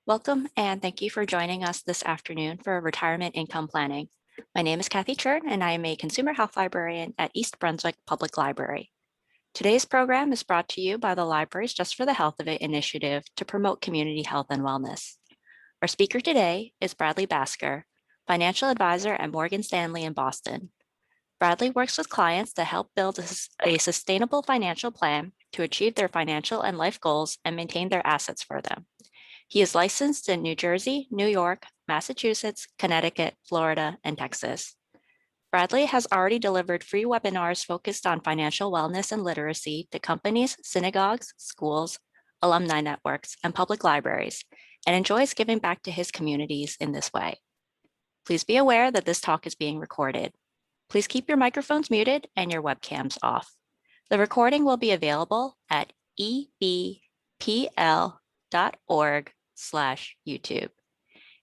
Welcome and thank you for joining us this afternoon for retirement income planning. My name is Kathy Chern and I am a consumer health librarian at East Brunswick Public Library. Today's program is brought to you by the Libraries Just for the Health of It initiative to promote community health and wellness. Our speaker today is Bradley Basker, financial advisor at Morgan Stanley in Boston. Bradley works with clients to help build a sustainable financial plan to achieve their financial and life goals and maintain their assets for them. He is licensed in New Jersey, New York, Massachusetts, Connecticut, Florida, and Texas. Bradley has already delivered free webinars focused on financial wellness and literacy to companies, synagogues, schools, alumni networks, and public libraries, and enjoys giving back to his communities in this way. Please be aware that this talk is being recorded. Please keep your microphones muted and your webcams off. The recording will be available at ebpl.org/YouTube.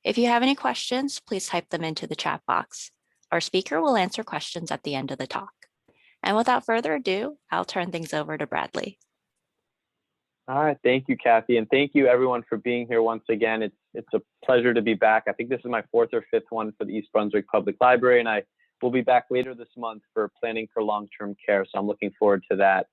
If you have any questions, please type them into the chat box. Our speaker will answer questions at the end of the talk. And without further ado, I'll turn things over to Bradley. All right, thank you, Kathy, and thank you everyone for being here once again. It's a pleasure to be back. I think this is my fourth or fifth one for the East Brunswick Public Library, and I will be back later this month for planning for long-term care, so I'm looking forward to that.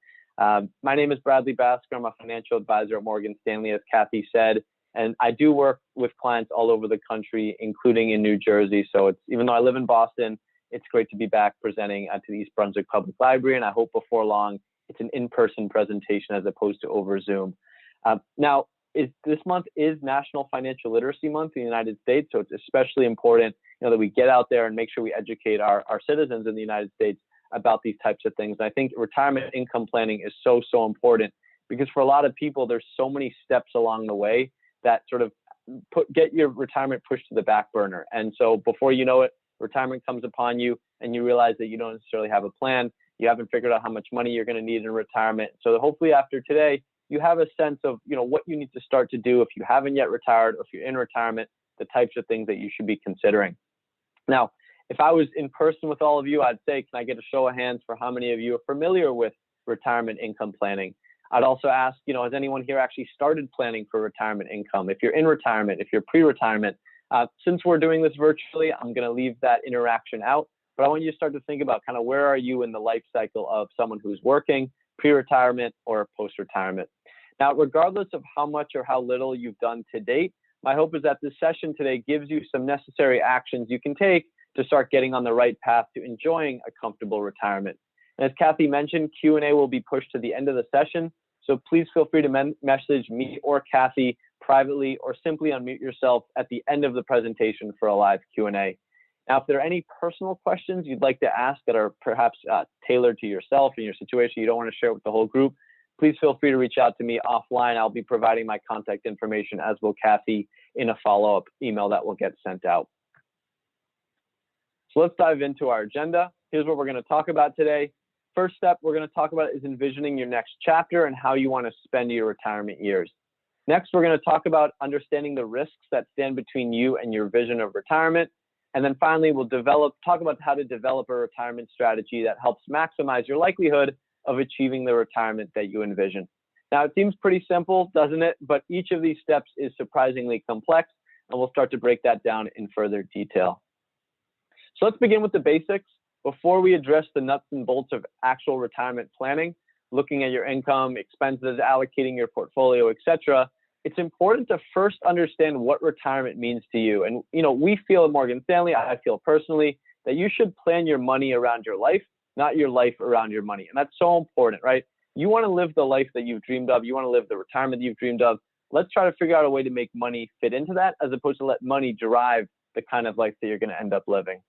My name is Bradley Basker. I'm a financial advisor at Morgan Stanley, as Kathy said, and I do work with clients all over the country, including in New Jersey. So even though I live in Boston, it's great to be back presenting to the East Brunswick Public Library, and I hope before long it's an in-person presentation as opposed to over Zoom. Now, this month is National Financial Literacy Month in the United States, so it's especially important that we get out there and make sure we educate our citizens in the United States about these types of things. And I think retirement income planning is so important because for a lot of people, there's so many steps along the way that sort of get your retirement pushed to the back burner. And so before you know it, retirement comes upon you and you realize that you don't necessarily have a plan. You haven't figured out how much money you're going to need in retirement. So hopefully after today, you have a sense of what you need to start to do if you haven't yet retired or if you're in retirement, the types of things that you should be considering. Now, if I was in person with all of you, I'd say, can I get a show of hands for how many of you are familiar with retirement income planning? I'd also ask, has anyone here actually started planning for retirement income? If you're in retirement, if you're pre-retirement, since we're doing this virtually, I'm going to leave that interaction out. But I want you to start to think about kind of where are you in the life cycle of someone who's working, pre-retirement or post-retirement. Now, regardless of how much or how little you've done to date, my hope is that this session today gives you some necessary actions you can take to start getting on the right path to enjoying a comfortable retirement. And as Kathy mentioned, Q&A will be pushed to the end of the session. So please feel free to message me or Kathy privately or simply unmute yourself at the end of the presentation for a live Q&A. Now, if there are any personal questions you'd like to ask that are perhaps tailored to yourself and your situation, you don't want to share with the whole group, please feel free to reach out to me offline. I'll be providing my contact information, as will Kathy, in a follow-up email that will get sent out. So let's dive into our agenda. Here's what we're going to talk about today. First step we're going to talk about is envisioning your next chapter and how you want to spend your retirement years. Next, we're going to talk about understanding the risks that stand between you and your vision of retirement. And then finally, we'll talk about how to develop a retirement strategy that helps maximize your likelihood of achieving the retirement that you envision. Now, it seems pretty simple, doesn't it? But each of these steps is surprisingly complex, and we'll start to break that down in further detail. So let's begin with the basics. Before we address the nuts and bolts of actual retirement planning, looking at your income, expenses, allocating your portfolio, etc., it's important to first understand what retirement means to you. And we feel at Morgan Stanley, I feel personally, that you should plan your money around your life, not your life around your money. And that's so important, right? You want to live the life that you've dreamed of. You want to live the retirement that you've dreamed of. Let's try to figure out a way to make money fit into that, as opposed to let money drive the kind of life that you're going to end up living.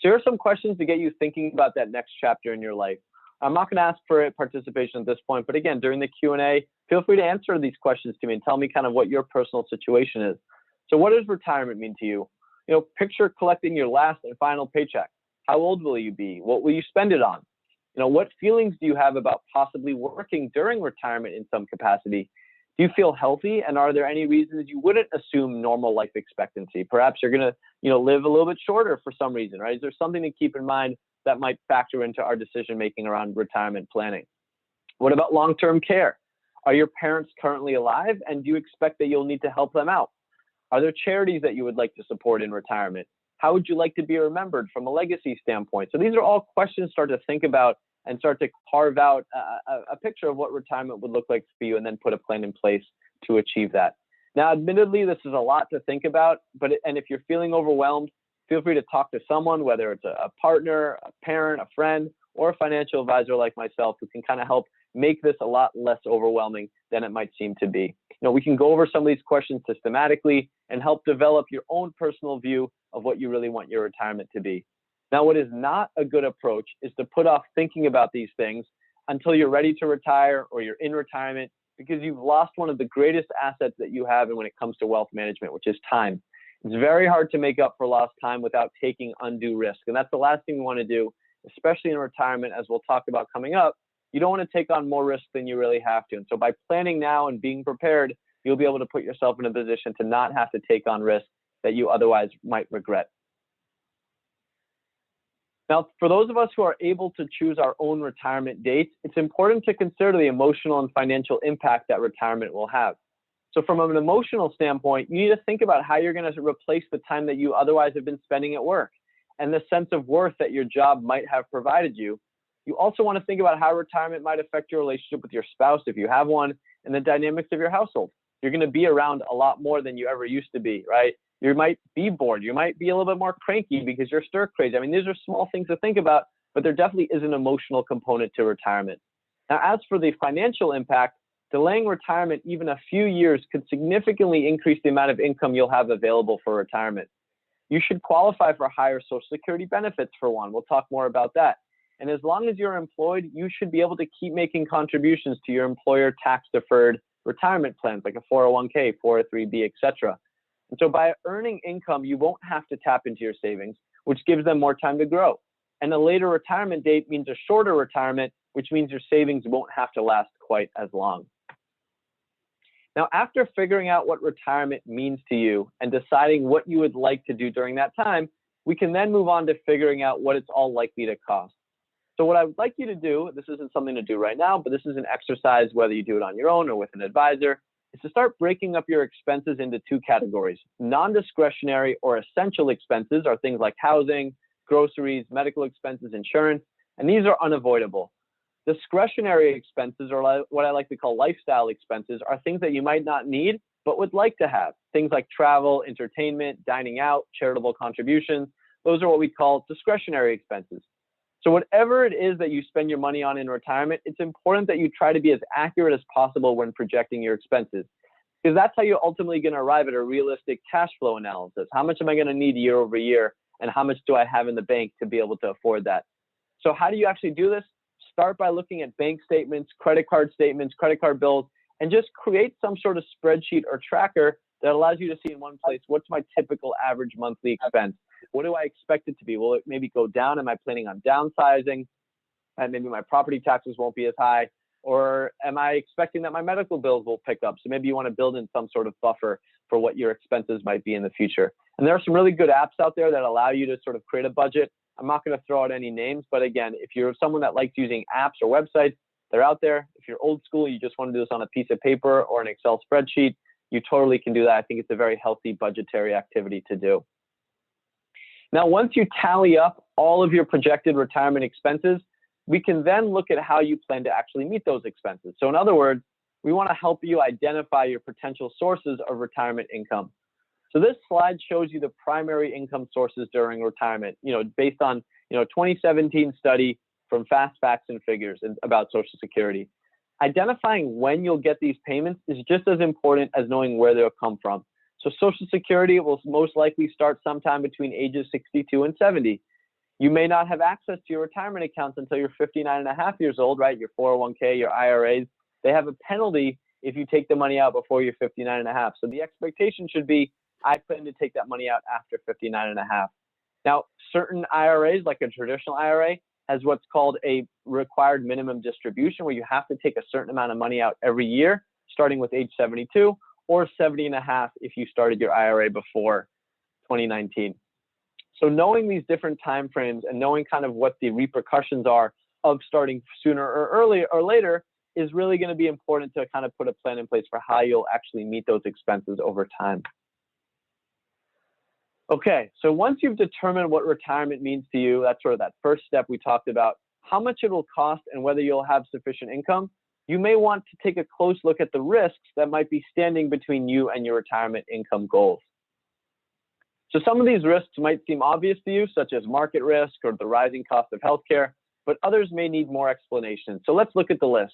So here are some questions to get you thinking about that next chapter in your life. I'm not going to ask for participation at this point, but again, during the Q&A, feel free to answer these questions to me and tell me kind of what your personal situation is. So what does retirement mean to you? Picture collecting your last and final paycheck. How old will you be? What will you spend it on? What feelings do you have about possibly working during retirement in some capacity? Do you feel healthy? And are there any reasons you wouldn't assume normal life expectancy? Perhaps you're going to live a little bit shorter for some reason, right? Is there something to keep in mind that might factor into our decision-making around retirement planning? What about long-term care? Are your parents currently alive, and do you expect that you'll need to help them out? Are there charities that you would like to support in retirement? How would you like to be remembered from a legacy standpoint? So these are all questions to start to think about and start to carve out a picture of what retirement would look like for you, and then put a plan in place to achieve that. Now, admittedly, this is a lot to think about, and if you're feeling overwhelmed, feel free to talk to someone, whether it's a partner, a parent, a friend, or a financial advisor like myself, who can kind of help make this a lot less overwhelming than it might seem to be. We can go over some of these questions systematically and help develop your own personal view of what you really want your retirement to be. Now, what is not a good approach is to put off thinking about these things until you're ready to retire or you're in retirement, because you've lost one of the greatest assets that you have when it comes to wealth management, which is time. It's very hard to make up for lost time without taking undue risk. And that's the last thing we want to do, especially in retirement, as we'll talk about coming up. You don't want to take on more risk than you really have to. And so by planning now and being prepared, you'll be able to put yourself in a position to not have to take on risk that you otherwise might regret. Now, for those of us who are able to choose our own retirement dates, it's important to consider the emotional and financial impact that retirement will have. So from an emotional standpoint, you need to think about how you're going to replace the time that you otherwise have been spending at work and the sense of worth that your job might have provided you. You also want to think about how retirement might affect your relationship with your spouse, if you have one, and the dynamics of your household. You're going to be around a lot more than you ever used to be, right? You might be bored. You might be a little bit more cranky because you're stir crazy. I mean, these are small things to think about, but there definitely is an emotional component to retirement. Now, as for the financial impact, delaying retirement even a few years could significantly increase the amount of income you'll have available for retirement. You should qualify for higher Social Security benefits, for one. We'll talk more about that. And as long as you're employed, you should be able to keep making contributions to your employer tax-deferred retirement plans, like a 401k, 403b, etc. And so by earning income, you won't have to tap into your savings, which gives them more time to grow. And a later retirement date means a shorter retirement, which means your savings won't have to last quite as long. Now, after figuring out what retirement means to you and deciding what you would like to do during that time, we can then move on to figuring out what it's all likely to cost. So what I would like you to do, this isn't something to do right now, but this is an exercise, whether you do it on your own or with an advisor, is to start breaking up your expenses into two categories. Non-discretionary or essential expenses are things like housing, groceries, medical expenses, insurance, and these are unavoidable. Discretionary expenses, or what I like to call lifestyle expenses, are things that you might not need, but would like to have. Things like travel, entertainment, dining out, charitable contributions. Those are what we call discretionary expenses. So whatever it is that you spend your money on in retirement, it's important that you try to be as accurate as possible when projecting your expenses, because that's how you're ultimately going to arrive at a realistic cash flow analysis. How much am I going to need year over year, and how much do I have in the bank to be able to afford that? So how do you actually do this? Start by looking at bank statements, credit card bills, and just create some sort of spreadsheet or tracker that allows you to see in one place, what's my typical average monthly expense? What do I expect it to be? Will it maybe go down? Am I planning on downsizing? And maybe my property taxes won't be as high. Or am I expecting that my medical bills will pick up? So maybe you want to build in some sort of buffer for what your expenses might be in the future. And there are some really good apps out there that allow you to sort of create a budget. I'm not going to throw out any names, but again, if you're someone that likes using apps or websites, they're out there. If you're old school, you just want to do this on a piece of paper or an Excel spreadsheet, you totally can do that. I think it's a very healthy budgetary activity to do. Now, once you tally up all of your projected retirement expenses, we can then look at how you plan to actually meet those expenses. So in other words, we want to help you identify your potential sources of retirement income. So this slide shows you the primary income sources during retirement, based on, 2017 study from Fast Facts and Figures about Social Security. Identifying when you'll get these payments is just as important as knowing where they'll come from. So Social Security will most likely start sometime between ages 62 and 70. You may not have access to your retirement accounts until you're 59 and a half years old, right? Your 401k, your IRAs, they have a penalty if you take the money out before you're 59 and a half. So the expectation should be, I plan to take that money out after 59 and a half. Now, certain IRAs, like a traditional IRA, has what's called a required minimum distribution, where you have to take a certain amount of money out every year, starting with age 72, or 70 and a half if you started your IRA before 2019. So knowing these different timeframes and knowing kind of what the repercussions are of starting sooner or earlier or later is really going to be important to kind of put a plan in place for how you'll actually meet those expenses over time. Okay, so once you've determined what retirement means to you, that's sort of that first step we talked about, how much it will cost and whether you'll have sufficient income, you may want to take a close look at the risks that might be standing between you and your retirement income goals. So some of these risks might seem obvious to you, such as market risk or the rising cost of healthcare, but others may need more explanation. So let's look at the list.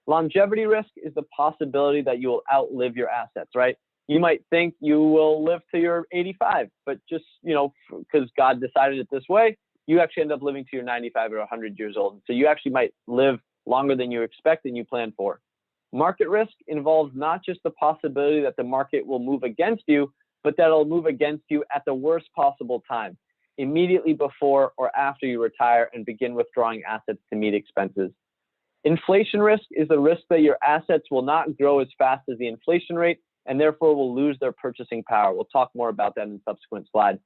Longevity risk is the possibility that you will outlive your assets, right? You might think you will live to your 85, but just, because God decided it this way, you actually end up living to your 95 or 100 years old. So you actually might live longer than you expect and you plan for. Market risk involves not just the possibility that the market will move against you, but that it'll move against you at the worst possible time, immediately before or after you retire and begin withdrawing assets to meet expenses. Inflation risk is the risk that your assets will not grow as fast as the inflation rate and therefore will lose their purchasing power. We'll talk more about that in a subsequent slide.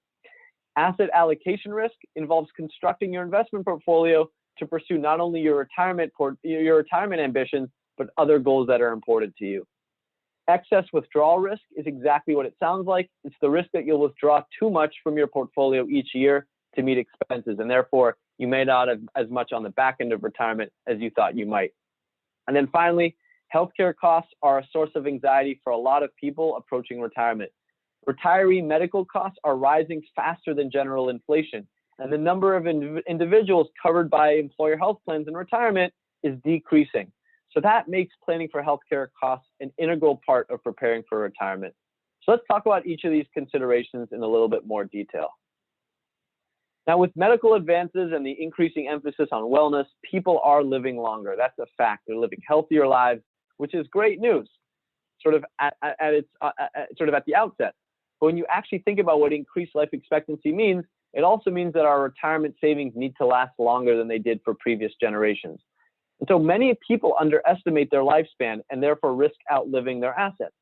Asset allocation risk involves constructing your investment portfolio to pursue not only your retirement ambitions, but other goals that are important to you. Excess withdrawal risk is exactly what it sounds like. It's the risk that you'll withdraw too much from your portfolio each year to meet expenses, and therefore you may not have as much on the back end of retirement as you thought you might. And then finally, healthcare costs are a source of anxiety for a lot of people approaching retirement. Retiree medical costs are rising faster than general inflation, and the number of individuals covered by employer health plans in retirement is decreasing. So that makes planning for healthcare costs an integral part of preparing for retirement. So let's talk about each of these considerations in a little bit more detail. Now, with medical advances and the increasing emphasis on wellness, people are living longer. That's a fact. They're living healthier lives, which is great news, sort of at the outset. But when you actually think about what increased life expectancy means, it also means that our retirement savings need to last longer than they did for previous generations. And so many people underestimate their lifespan and therefore risk outliving their assets.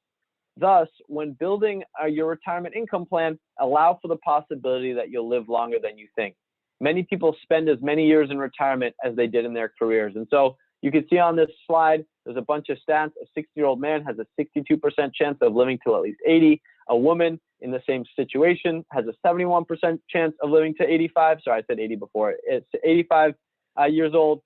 Thus, when building your retirement income plan, allow for the possibility that you'll live longer than you think. Many people spend as many years in retirement as they did in their careers. And so you can see on this slide, there's a bunch of stats. A 60-year-old man has a 62% chance of living till at least 80. A woman in the same situation has a 71% chance of living to 85. Sorry, I said 80 before. It's 85 years old.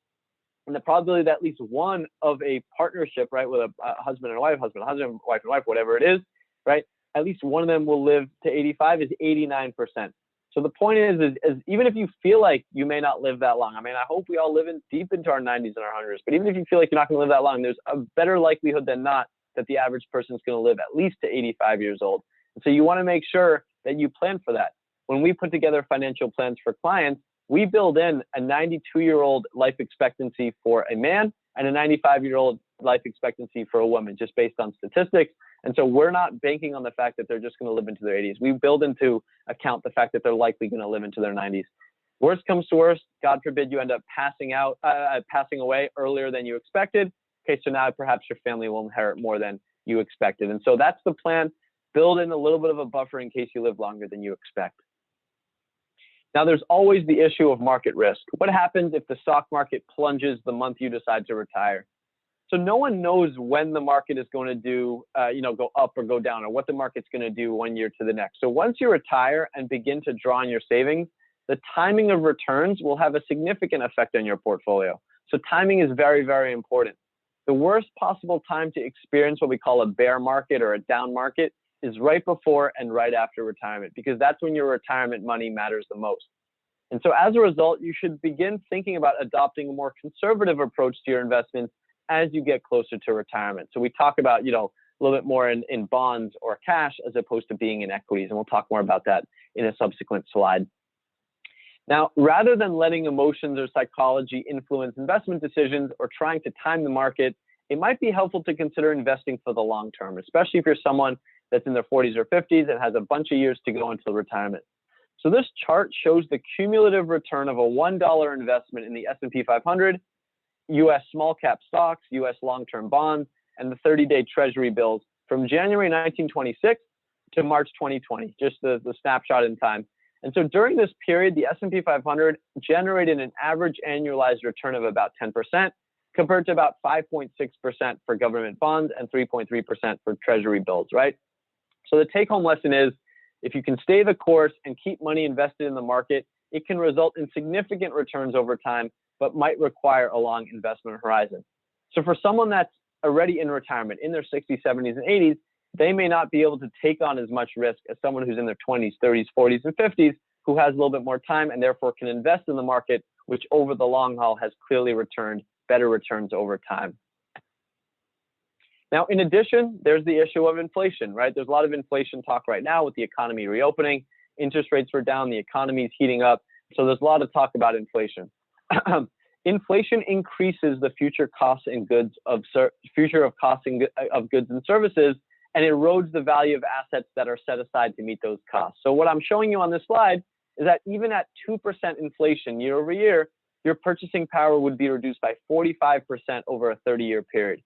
And the probability that at least one of a partnership, right, with a husband and a wife, wife and wife, whatever it is, right, at least one of them will live to 85 is 89%. So the point is even if you feel like you may not live that long, I mean, I hope we all live deep into our 90s and our 100s, but even if you feel like you're not going to live that long, there's a better likelihood than not that the average person is going to live at least to 85 years old. And so you want to make sure that you plan for that. When we put together financial plans for clients, we build in a 92-year-old life expectancy for a man and a 95-year-old life expectancy for a woman, just based on statistics. And so we're not banking on the fact that they're just going to live into their 80s. We build into account the fact that they're likely going to live into their 90s. Worst comes to worst, God forbid you end up passing away earlier than you expected. Okay, so now perhaps your family will inherit more than you expected. And so that's the plan. Build in a little bit of a buffer in case you live longer than you expect. Now, there's always the issue of market risk. What happens if the stock market plunges the month you decide to retire? So no one knows when the market is going to do, go up or go down, or what the market's going to do 1 year to the next. So once you retire and begin to draw on your savings, the timing of returns will have a significant effect on your portfolio. So timing is very, very important. The worst possible time to experience what we call a bear market or a down market is right before and right after retirement, because that's when your retirement money matters the most. And so as a result, you should begin thinking about adopting a more conservative approach to your investments as you get closer to retirement. So we talk about, a little bit more in bonds or cash as opposed to being in equities. And we'll talk more about that in a subsequent slide. Now, rather than letting emotions or psychology influence investment decisions or trying to time the market, it might be helpful to consider investing for the long term, especially if you're someone that's in their 40s or 50s and has a bunch of years to go until retirement. So this chart shows the cumulative return of a $1 investment in the S&P 500, U.S. small cap stocks, U.S. long-term bonds, and the 30-day treasury bills from January 1926 to March 2020, just the snapshot in time. And so during this period, the S&P 500 generated an average annualized return of about 10%, compared to about 5.6% for government bonds and 3.3% for treasury bills, right? So the take-home lesson is, if you can stay the course and keep money invested in the market, it can result in significant returns over time, but might require a long investment horizon. So for someone that's already in retirement, in their 60s, 70s, and 80s, they may not be able to take on as much risk as someone who's in their 20s, 30s, 40s, and 50s, who has a little bit more time and therefore can invest in the market, which over the long haul has clearly returned better returns over time. Now, in addition, there's the issue of inflation, right? There's a lot of inflation talk right now with the economy reopening. Interest rates are down, the economy is heating up. So there's a lot of talk about inflation. Inflation increases the future costs and goods of goods and services, and erodes the value of assets that are set aside to meet those costs. So what I'm showing you on this slide is that even at 2% inflation year over year, your purchasing power would be reduced by 45% over a 30-year period.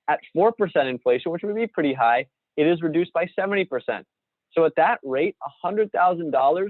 At 4% inflation, which would be pretty high, it is reduced by 70%. So at that rate, $100,000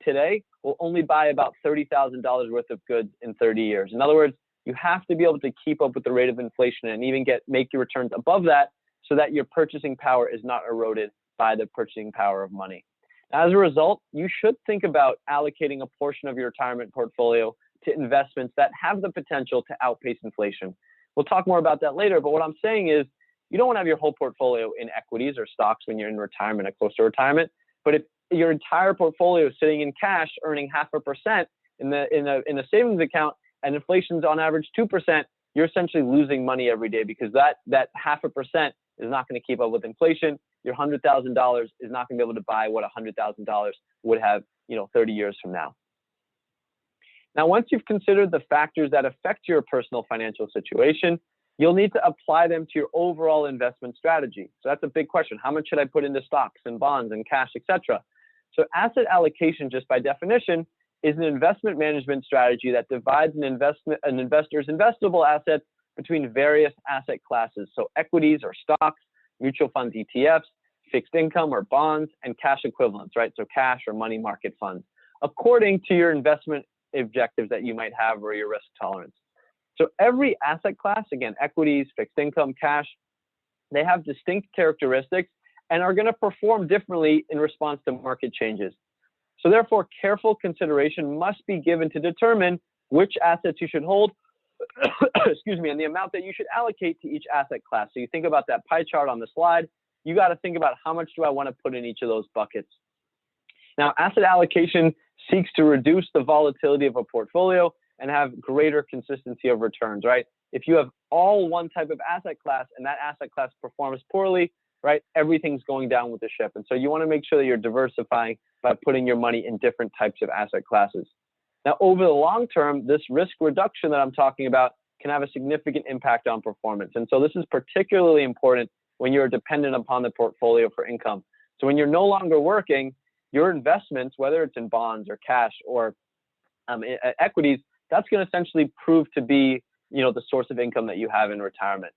today will only buy about $30,000 worth of goods in 30 years. In other words, you have to be able to keep up with the rate of inflation and even make your returns above that, so that your purchasing power is not eroded by the purchasing power of money. As a result, you should think about allocating a portion of your retirement portfolio to investments that have the potential to outpace inflation. We'll talk more about that later, but what I'm saying is, you don't want to have your whole portfolio in equities or stocks when you're in retirement or close to retirement. But if your entire portfolio is sitting in cash, earning 0.5% in a savings account, and inflation's on average 2%, you're essentially losing money every day, because that 0.5% is not going to keep up with inflation. Your $100,000 is not going to be able to buy what $100,000 would have, 30 years from now. Now, once you've considered the factors that affect your personal financial situation, you'll need to apply them to your overall investment strategy. So that's a big question. How much should I put into stocks and bonds and cash, etc.? So asset allocation, just by definition, is an investment management strategy that divides an investor's investable assets between various asset classes. So equities or stocks, mutual funds, ETFs, fixed income or bonds, and cash equivalents, right? So cash or money market funds, according to your investment objectives that you might have or your risk tolerance. So every asset class, again, equities, fixed income, cash, they have distinct characteristics and are going to perform differently in response to market changes. So therefore, careful consideration must be given to determine which assets you should hold, excuse me, and the amount that you should allocate to each asset class. So you think about that pie chart on the slide, you got to think about how much do I want to put in each of those buckets. Now, asset allocation seeks to reduce the volatility of a portfolio and have greater consistency of returns, right? If you have all one type of asset class and that asset class performs poorly, right, everything's going down with the ship. And so you want to make sure that you're diversifying by putting your money in different types of asset classes. Now, over the long term, this risk reduction that I'm talking about can have a significant impact on performance. And so this is particularly important when you're dependent upon the portfolio for income. So when you're no longer working, your investments, whether it's in bonds or cash or equities, that's going to essentially prove to be, the source of income that you have in retirement.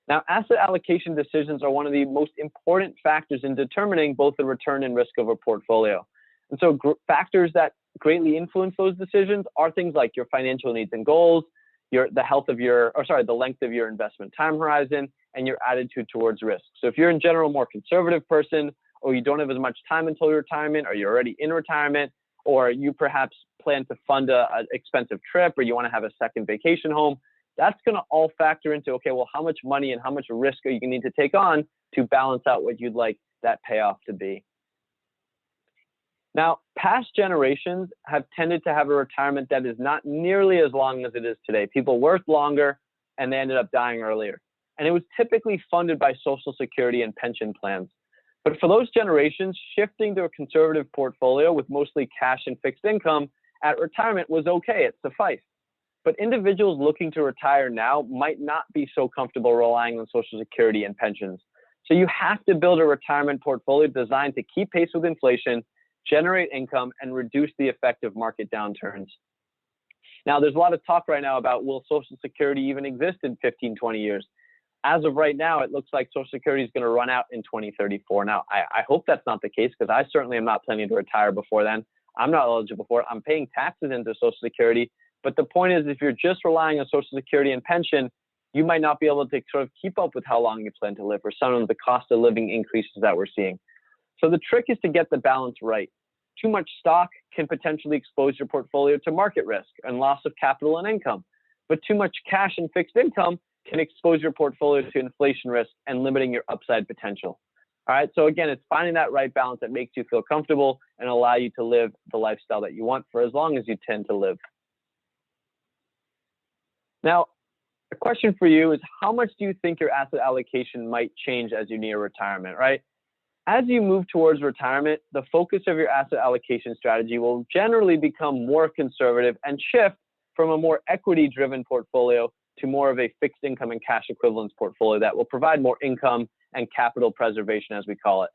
Now, asset allocation decisions are one of the most important factors in determining both the return and risk of a portfolio. And so factors that greatly influence those decisions are things like your financial needs and goals, the length of your investment time horizon, and your attitude towards risk. So if you're in general a more conservative person, or you don't have as much time until retirement, or you're already in retirement, or you perhaps plan to fund an expensive trip, or you want to have a second vacation home, that's going to all factor into, okay, well, how much money and how much risk are you going to need to take on to balance out what you'd like that payoff to be. Now, past generations have tended to have a retirement that is not nearly as long as it is today. People worked longer and they ended up dying earlier. And it was typically funded by Social Security and pension plans. But for those generations, shifting to a conservative portfolio with mostly cash and fixed income at retirement was okay, it sufficed. But individuals looking to retire now might not be so comfortable relying on Social Security and pensions. So you have to build a retirement portfolio designed to keep pace with inflation, generate income, and reduce the effect of market downturns. Now, there's a lot of talk right now about, will Social Security even exist in 15, 20 years? As of right now, it looks like Social Security is going to run out in 2034. Now, I hope that's not the case, because I certainly am not planning to retire before then. I'm not eligible for it. I'm paying taxes into Social Security. But the point is, if you're just relying on Social Security and pension, you might not be able to sort of keep up with how long you plan to live or some of the cost of living increases that we're seeing. So the trick is to get the balance right. Too much stock can potentially expose your portfolio to market risk and loss of capital and income, but too much cash and fixed income can expose your portfolio to inflation risk and limiting your upside potential. All right, so again, it's finding that right balance that makes you feel comfortable and allow you to live the lifestyle that you want for as long as you tend to live. Now, the question for you is, how much do you think your asset allocation might change as you near retirement, right? As you move towards retirement, the focus of your asset allocation strategy will generally become more conservative and shift from a more equity-driven portfolio to more of a fixed income and cash equivalents portfolio that will provide more income and capital preservation, as we call it.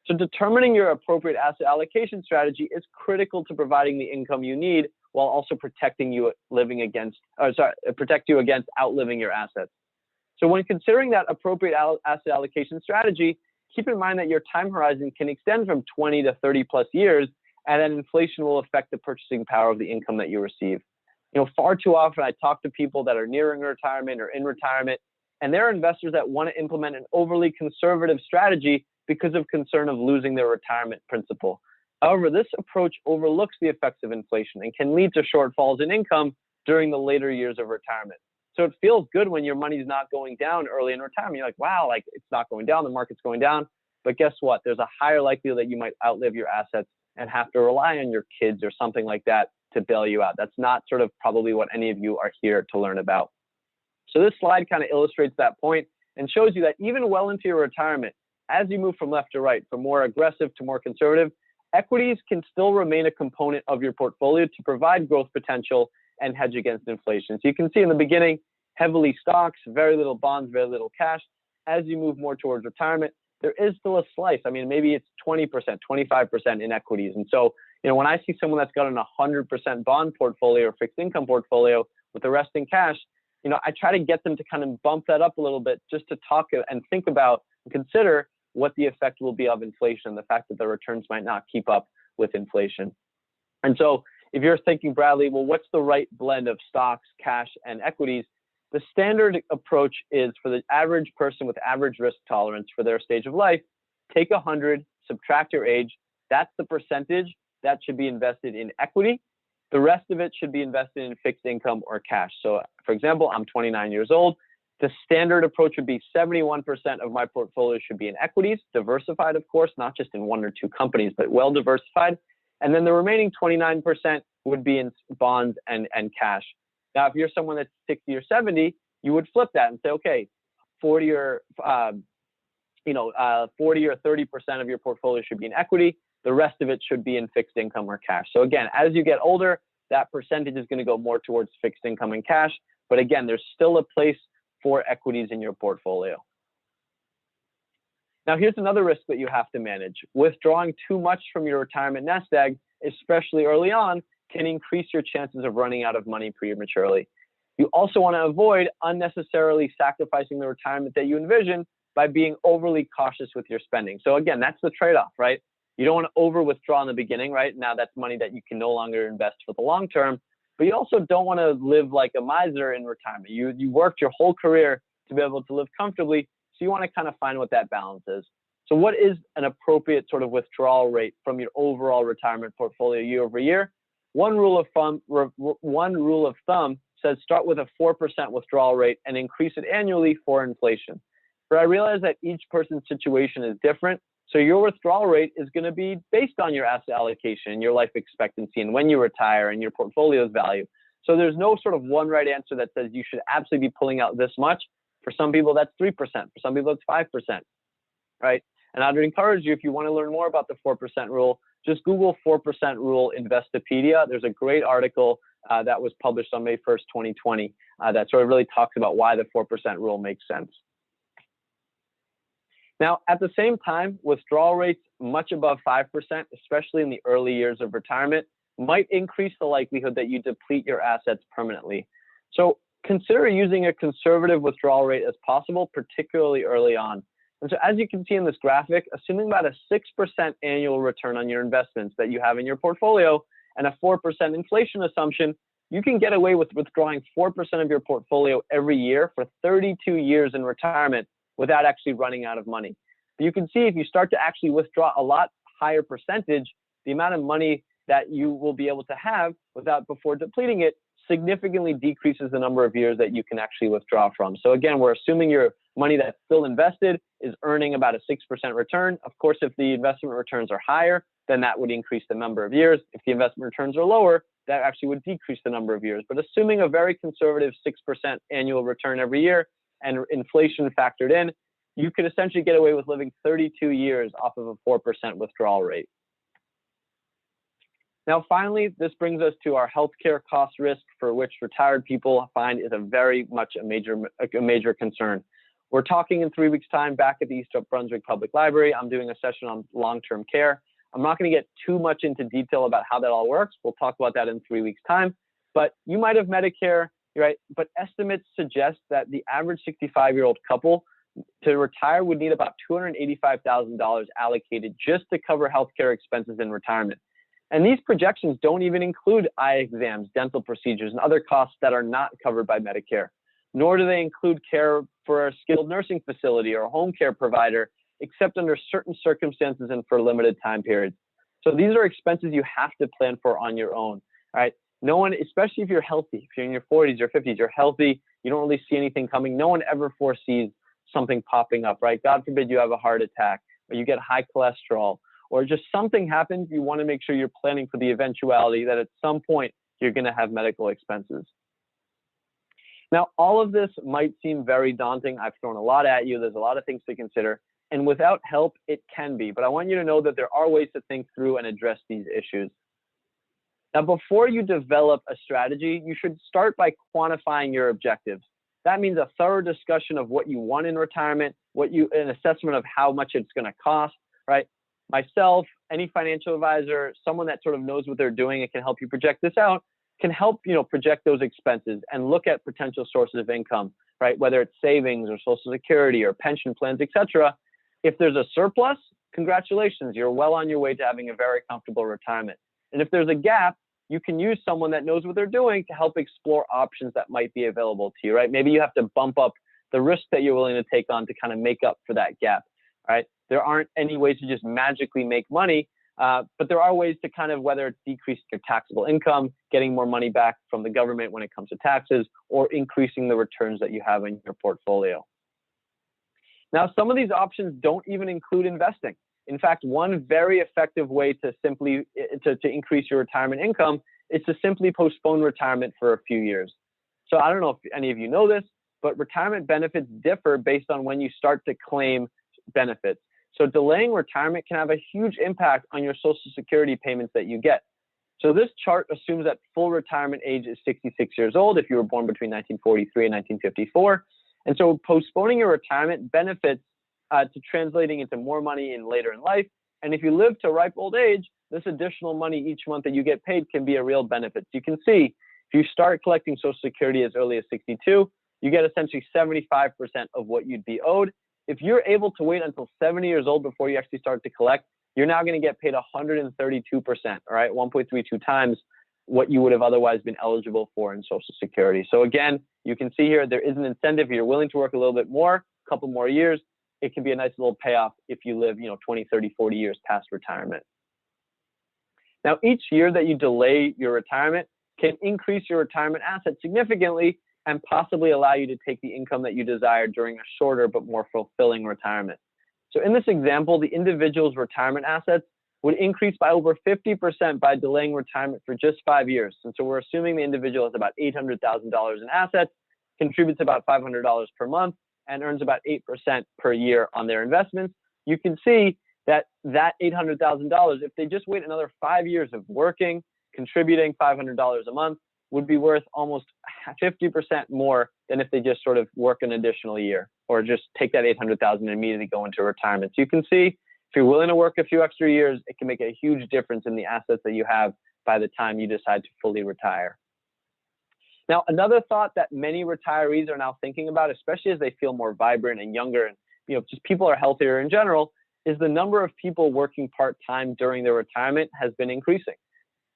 So determining your appropriate asset allocation strategy is critical to providing the income you need while also protecting you protect you against outliving your assets. So when considering that appropriate asset allocation strategy, keep in mind that your time horizon can extend from 20 to 30 plus years, and then inflation will affect the purchasing power of the income that you receive. You know, far too often I talk to people that are nearing retirement or in retirement, and there are investors that want to implement an overly conservative strategy because of concern of losing their retirement principal. However, this approach overlooks the effects of inflation and can lead to shortfalls in income during the later years of retirement. So it feels good when your money's not going down early in retirement. You're like, wow, like it's not going down, the market's going down. But guess what? There's a higher likelihood that you might outlive your assets and have to rely on your kids or something like that to bail you out. That's not sort of probably what any of you are here to learn about. So this slide kind of illustrates that point and shows you that even well into your retirement, as you move from left to right, from more aggressive to more conservative, equities can still remain a component of your portfolio to provide growth potential and hedge against inflation. So you can see in the beginning, heavily stocks, very little bonds, very little cash. As you move more towards retirement, there is still a slice. I mean, maybe it's 20%, 25% in equities. And so, you know, when I see someone that's got an 100% bond portfolio or fixed income portfolio with the rest in cash, you know, I try to get them to kind of bump that up a little bit just to talk and think about and consider what the effect will be of inflation, the fact that the returns might not keep up with inflation. And so if you're thinking, Bradley, well, what's the right blend of stocks, cash, and equities? The standard approach is for the average person with average risk tolerance for their stage of life, take 100, subtract your age. That's the percentage that should be invested in equity. The rest of it should be invested in fixed income or cash. So for example, I'm 29 years old. The standard approach would be 71% of my portfolio should be in equities, diversified, of course, not just in one or two companies, but well diversified. And then the remaining 29% would be in bonds and cash. Now, if you're someone that's 60 or 70, you would flip that and say, okay, 40 or 30% of your portfolio should be in equity. The rest of it should be in fixed income or cash. So again, as you get older, that percentage is going to go more towards fixed income and cash. But again, there's still a place for equities in your portfolio. Now, here's another risk that you have to manage. Withdrawing too much from your retirement nest egg, especially early on, can increase your chances of running out of money prematurely. You also want to avoid unnecessarily sacrificing the retirement that you envision by being overly cautious with your spending. So again, that's the trade-off, right? You don't want to over withdraw in the beginning, right? Now that's money that you can no longer invest for the long term, but you also don't want to live like a miser in retirement. You worked your whole career to be able to live comfortably, so you want to kind of find what that balance is. So what is an appropriate sort of withdrawal rate from your overall retirement portfolio year over year? One rule of thumb says start with a 4% withdrawal rate and increase it annually for inflation. But I realize that each person's situation is different. So your withdrawal rate is going to be based on your asset allocation, your life expectancy, and when you retire, and your portfolio's value. So there's no sort of one right answer that says you should absolutely be pulling out this much. For some people, that's 3%. For some people, it's 5%, right? And I'd encourage you, if you want to learn more about the 4% rule, just Google 4% rule Investopedia. There's a great article that was published on May 1st, 2020 that sort of really talks about why the 4% rule makes sense. Now, at the same time, withdrawal rates much above 5%, especially in the early years of retirement, might increase the likelihood that you deplete your assets permanently. So consider using a conservative withdrawal rate as possible, particularly early on. And so as you can see in this graphic, assuming about a 6% annual return on your investments that you have in your portfolio and a 4% inflation assumption, you can get away with withdrawing 4% of your portfolio every year for 32 years in retirement without actually running out of money. But you can see if you start to actually withdraw a lot higher percentage, the amount of money that you will be able to have before depleting it significantly decreases the number of years that you can actually withdraw from. So again, we're assuming your money that's still invested is earning about a 6% return. Of course, if the investment returns are higher, then that would increase the number of years. If the investment returns are lower, that actually would decrease the number of years. But assuming a very conservative 6% annual return every year and inflation factored in, you could essentially get away with living 32 years off of a 4% withdrawal rate. Now, finally, this brings us to our healthcare cost risk, for which retired people find is very much a major concern. We're talking in 3 weeks' time back at the East Brunswick Public Library. I'm doing a session on long-term care. I'm not going to get too much into detail about how that all works. We'll talk about that in 3 weeks' time. But you might have Medicare, right? But estimates suggest that the average 65-year-old couple to retire would need about $285,000 allocated just to cover healthcare expenses in retirement. And these projections don't even include eye exams, dental procedures, and other costs that are not covered by Medicare, nor do they include care for a skilled nursing facility or a home care provider, except under certain circumstances and for limited time periods. So these are expenses you have to plan for on your own, all right? No one, especially if you're healthy, if you're in your 40s or 50s, you're healthy, you don't really see anything coming. No one ever foresees something popping up, right? God forbid you have a heart attack or you get high cholesterol, or just something happens. You want to make sure you're planning for the eventuality that at some point you're going to have medical expenses. Now, all of this might seem very daunting. I've thrown a lot at you. There's a lot of things to consider. And without help, it can be. But I want you to know that there are ways to think through and address these issues. Now, before you develop a strategy, you should start by quantifying your objectives. That means a thorough discussion of what you want in retirement, an assessment of how much it's going to cost, right? Myself, any financial advisor, someone that sort of knows what they're doing and can help you project this out, can help project those expenses and look at potential sources of income, right? Whether it's savings or Social Security or pension plans, etc. If there's a surplus, congratulations, you're well on your way to having a very comfortable retirement. And if there's a gap, you can use someone that knows what they're doing to help explore options that might be available to you, right? Maybe you have to bump up the risk that you're willing to take on to kind of make up for that gap, right? There aren't any ways to just magically make money, but there are ways to kind of, whether it's decreasing your taxable income, getting more money back from the government when it comes to taxes, or increasing the returns that you have in your portfolio. Now, some of these options don't even include investing. In fact, one very effective way to simply to increase your retirement income is to simply postpone retirement for a few years. So I don't know if any of you know this, but retirement benefits differ based on when you start to claim benefits. So delaying retirement can have a huge impact on your Social Security payments that you get. So this chart assumes that full retirement age is 66 years old if you were born between 1943 and 1954. And so postponing your retirement benefits to translating into more money later in life. And if you live to ripe old age, this additional money each month that you get paid can be a real benefit. So you can see if you start collecting Social Security as early as 62, you get essentially 75% of what you'd be owed. If you're able to wait until 70 years old before you actually start to collect, you're now going to get paid 132%, all right, 1.32 times what you would have otherwise been eligible for in Social Security. So again, you can see here, there is an incentive. If you're willing to work a little bit more, a couple more years, it can be a nice little payoff if you live, 20, 30, 40 years past retirement. Now, each year that you delay your retirement can increase your retirement assets significantly and possibly allow you to take the income that you desire during a shorter but more fulfilling retirement. So in this example, the individual's retirement assets would increase by over 50% by delaying retirement for just 5 years. And so we're assuming the individual has about $800,000 in assets, contributes about $500 per month, and earns about 8% per year on their investments. You can see that $800,000, if they just wait another 5 years of working, contributing $500 a month, would be worth almost 50% more than if they just sort of work an additional year or just take that $800,000 and immediately go into retirement. So you can see if you're willing to work a few extra years, it can make a huge difference in the assets that you have by the time you decide to fully retire. Now, another thought that many retirees are now thinking about, especially as they feel more vibrant and younger and just people are healthier in general, is the number of people working part-time during their retirement has been increasing.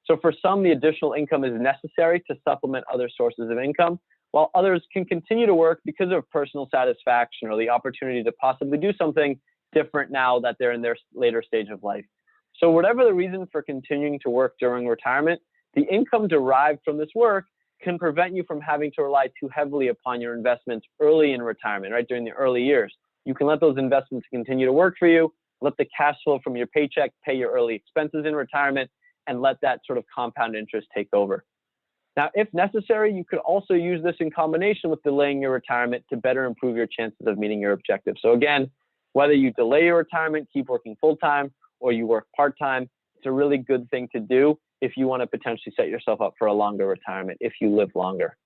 So for some, the additional income is necessary to supplement other sources of income, while others can continue to work because of personal satisfaction or the opportunity to possibly do something different now that they're in their later stage of life. So whatever the reason for continuing to work during retirement, the income derived from this work can prevent you from having to rely too heavily upon your investments early in retirement, right, during the early years. You can let those investments continue to work for you, let the cash flow from your paycheck pay your early expenses in retirement, and let that sort of compound interest take over. Now, if necessary, you could also use this in combination with delaying your retirement to better improve your chances of meeting your objectives. So again, whether you delay your retirement, keep working full-time, or you work part-time, it's a really good thing to do if you want to potentially set yourself up for a longer retirement if you live longer.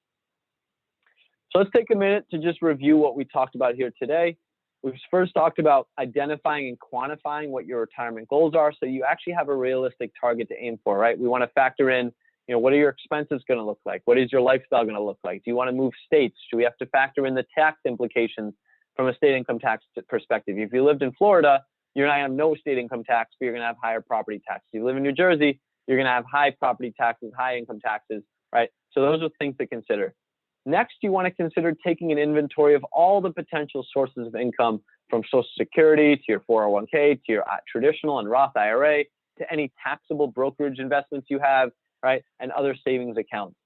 So let's take a minute to just review what we talked about here today. We've first talked about identifying and quantifying what your retirement goals are so you actually have a realistic target to aim for, right? We want to factor in, what are your expenses going to look like? What is your lifestyle going to look like? Do you want to move states? Do we have to factor in the tax implications from a state income tax perspective? If you lived in Florida, you're not going to have no state income tax, but you're going to have higher property tax. If you live in New Jersey, you're going to have high property taxes, high income taxes, right? So those are things to consider. Next, you want to consider taking an inventory of all the potential sources of income from Social Security to your 401k, to your traditional and Roth IRA, to any taxable brokerage investments you have, right? And other savings accounts.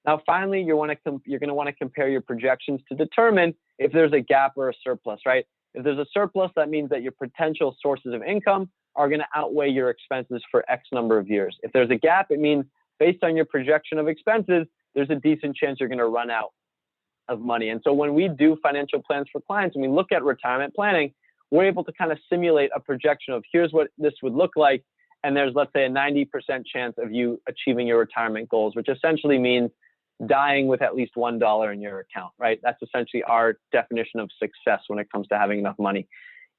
Now, finally, you're going to want to compare your projections to determine if there's a gap or a surplus, right? If there's a surplus, that means that your potential sources of income are going to outweigh your expenses for X number of years. If there's a gap, it means based on your projection of expenses, there's a decent chance you're going to run out of money. And so when we do financial plans for clients and we look at retirement planning, we're able to kind of simulate a projection of here's what this would look like. And there's, let's say, a 90% chance of you achieving your retirement goals, which essentially means dying with at least $1 in your account, right? That's essentially our definition of success when it comes to having enough money.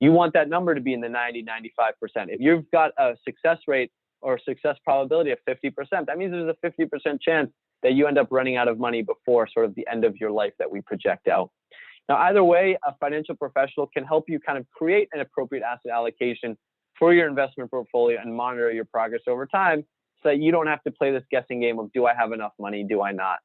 You want that number to be in the 90, 95%. If you've got a success rate or success probability of 50%, that means there's a 50% chance that you end up running out of money before sort of the end of your life that we project out. Now, either way, a financial professional can help you kind of create an appropriate asset allocation for your investment portfolio and monitor your progress over time so that you don't have to play this guessing game of, do I have enough money? Do I not?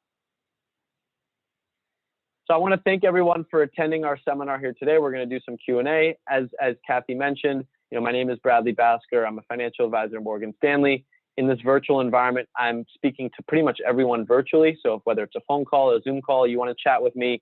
So I want to thank everyone for attending our seminar here today. We're going to do some Q&A. As Kathy mentioned, my name is Bradley Basker. I'm a financial advisor at Morgan Stanley. In this virtual environment, I'm speaking to pretty much everyone virtually. So whether it's a phone call or a Zoom call, you want to chat with me.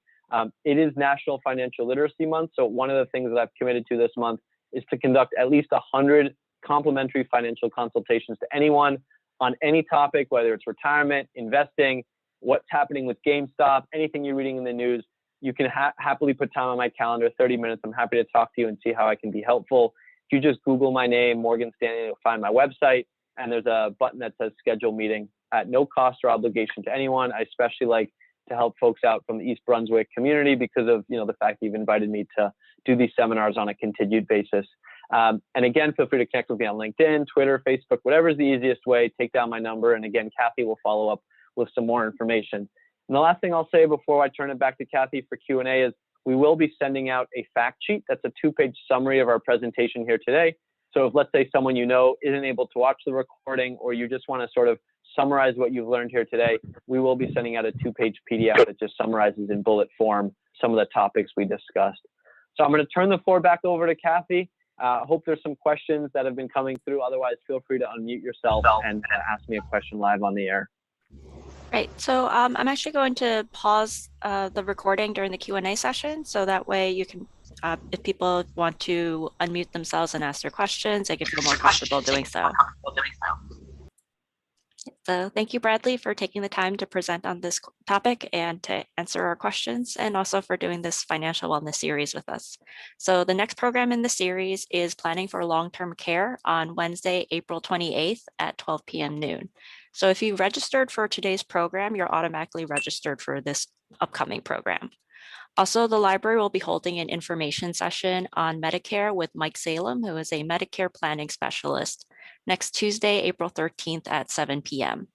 It is National Financial Literacy Month. So one of the things that I've committed to this month is to conduct at least 100 complimentary financial consultations to anyone on any topic, whether it's retirement, investing, what's happening with GameStop, anything you're reading in the news. You can happily put time on my calendar, 30 minutes. I'm happy to talk to you and see how I can be helpful. If you just Google my name, Morgan Stanley, you'll find my website. And there's a button that says schedule meeting at no cost or obligation to anyone. I especially like to help folks out from the East Brunswick community because of the fact that you've invited me to do these seminars on a continued basis. And again, feel free to connect with me on LinkedIn, Twitter, Facebook, whatever is the easiest way. Take down my number. And again, Kathy will follow up with some more information. And the last thing I'll say before I turn it back to Kathy for Q&A is we will be sending out a fact sheet. That's a 2-page summary of our presentation here today. So if, let's say, someone isn't able to watch the recording, or you just want to sort of summarize what you've learned here today, we will be sending out a 2-page PDF that just summarizes in bullet form some of the topics we discussed. So I'm going to turn the floor back over to Kathy. Hope there's some questions that have been coming through. Otherwise, feel free to unmute yourself and ask me a question live on the air. Right. So I'm actually going to pause the recording during the Q&A session, so that way you can, if people want to unmute themselves and ask their questions, they can feel more comfortable doing so. So thank you, Bradley, for taking the time to present on this topic and to answer our questions, and also for doing this financial wellness series with us. So the next program in the series is Planning for Long-Term Care on Wednesday, April 28th at 12 p.m. noon. So if you registered for today's program, you're automatically registered for this upcoming program. Also, the library will be holding an information session on Medicare with Mike Salem, who is a Medicare planning specialist, next Tuesday, April 13th at 7 p.m.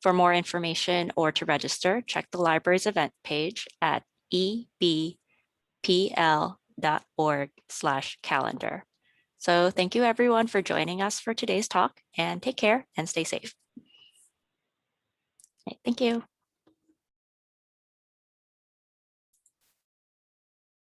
For more information or to register, check the library's event page at ebpl.org/calendar. So thank you everyone for joining us for today's talk, and take care and stay safe. Okay, thank you.